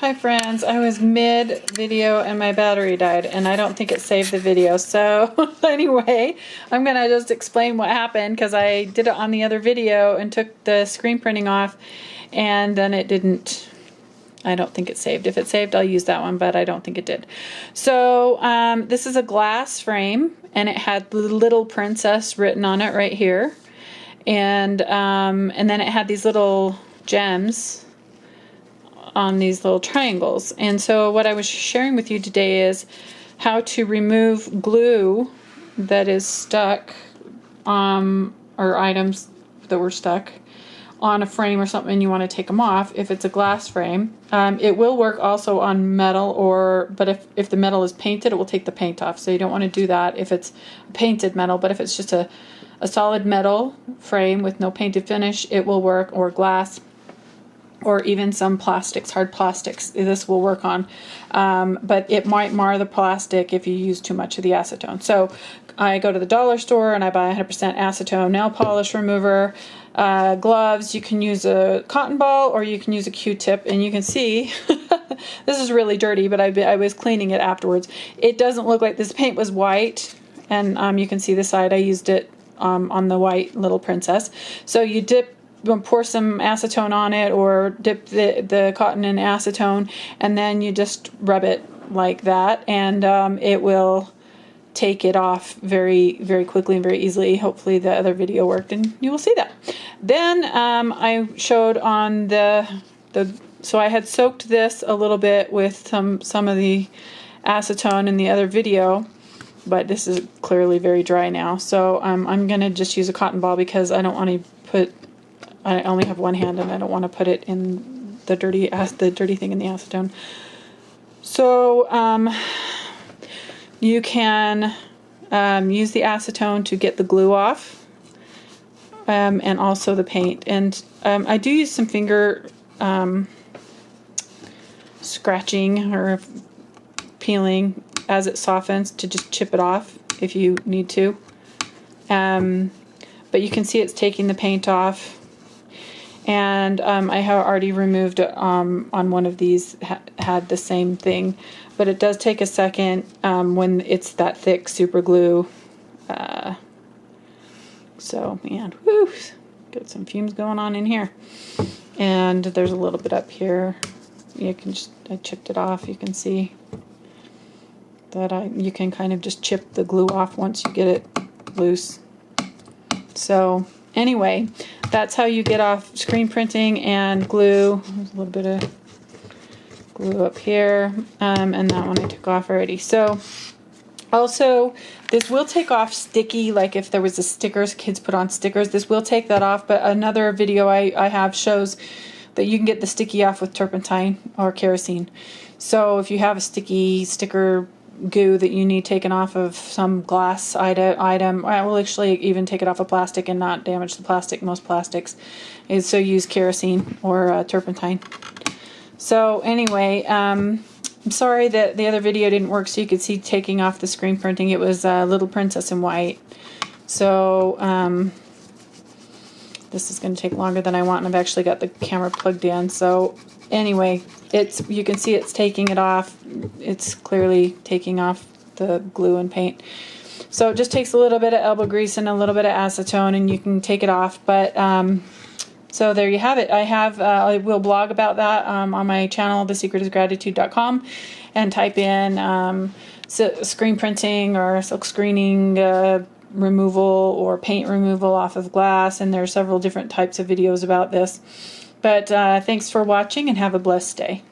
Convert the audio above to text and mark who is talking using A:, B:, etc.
A: Hi friends, I was mid video and my battery died and I don't think it saved the video. So anyway, I'm gonna just explain what happened because I did it on the other video and took the screen printing off and then it didn't, I don't think it saved. If it saved, I'll use that one, but I don't think it did. So this is a glass frame and it had the little princess written on it right here. And then it had these little gems on these little triangles. And so what I was sharing with you today is how to remove glue that is stuck or items that were stuck on a frame or something and you want to take them off. If it's a glass frame, it will work also on metal, but if the metal is painted, it will take the paint off. So you don't want to do that if it's painted metal, but if it's just a solid metal frame with no painted finish, it will work, or glass, or even some plastics, hard plastics, this will work on. But it might mar the plastic if you use too much of the acetone. So I go to the dollar store and I buy 100% acetone nail polish remover. Gloves, you can use a cotton ball or you can use a Q-tip, and you can see this is really dirty, but I was cleaning it afterwards. It doesn't look like this paint was white, and you can see the side I used it on the white little princess. So you pour some acetone on it, or dip the cotton in acetone, and then you just rub it like that, and it will take it off very, very quickly and very easily. Hopefully the other video worked and you will see that. Then I showed on so I had soaked this a little bit with some of the acetone in the other video, but this is clearly very dry now. So I'm going to just use a cotton ball because I don't want to I only have one hand and I don't want to put it in the dirty thing in the acetone. So you can use the acetone to get the glue off, and also the paint. And I do use some finger scratching or peeling as it softens to just chip it off if you need to. But you can see it's taking the paint off. And I have already removed on one of these, had the same thing, but it does take a second when it's that thick super glue. So man, whew, got some fumes going on in here, and there's a little bit up here. You can I chipped it off. You can see that you can kind of just chip the glue off once you get it loose. So anyway, that's how you get off screen printing and glue. There's a little bit of glue up here, and that one I took off already. So also, this will take off sticky, like if there was a stickers, kids put on stickers, this will take that off. But another video I have shows that you can get the sticky off with turpentine or kerosene. So if you have a sticky sticker goo that you need taken off of some glass item, I will actually even take it off of plastic and not damage the plastic. Most plastics is so use kerosene or turpentine. So anyway, I'm sorry that the other video didn't work so you could see taking off the screen printing. It was Little Princess in white. So this is going to take longer than I want, and I've actually got the camera plugged in. So anyway, you can see it's taking it off. It's clearly taking off the glue and paint. So it just takes a little bit of elbow grease and a little bit of acetone and you can take it off. But so there you have it. I will blog about that on my channel, thesecretisgratitude.com, and type in screen printing or silk screening removal or paint removal off of glass, and there are several different types of videos about this. But thanks for watching and have a blessed day.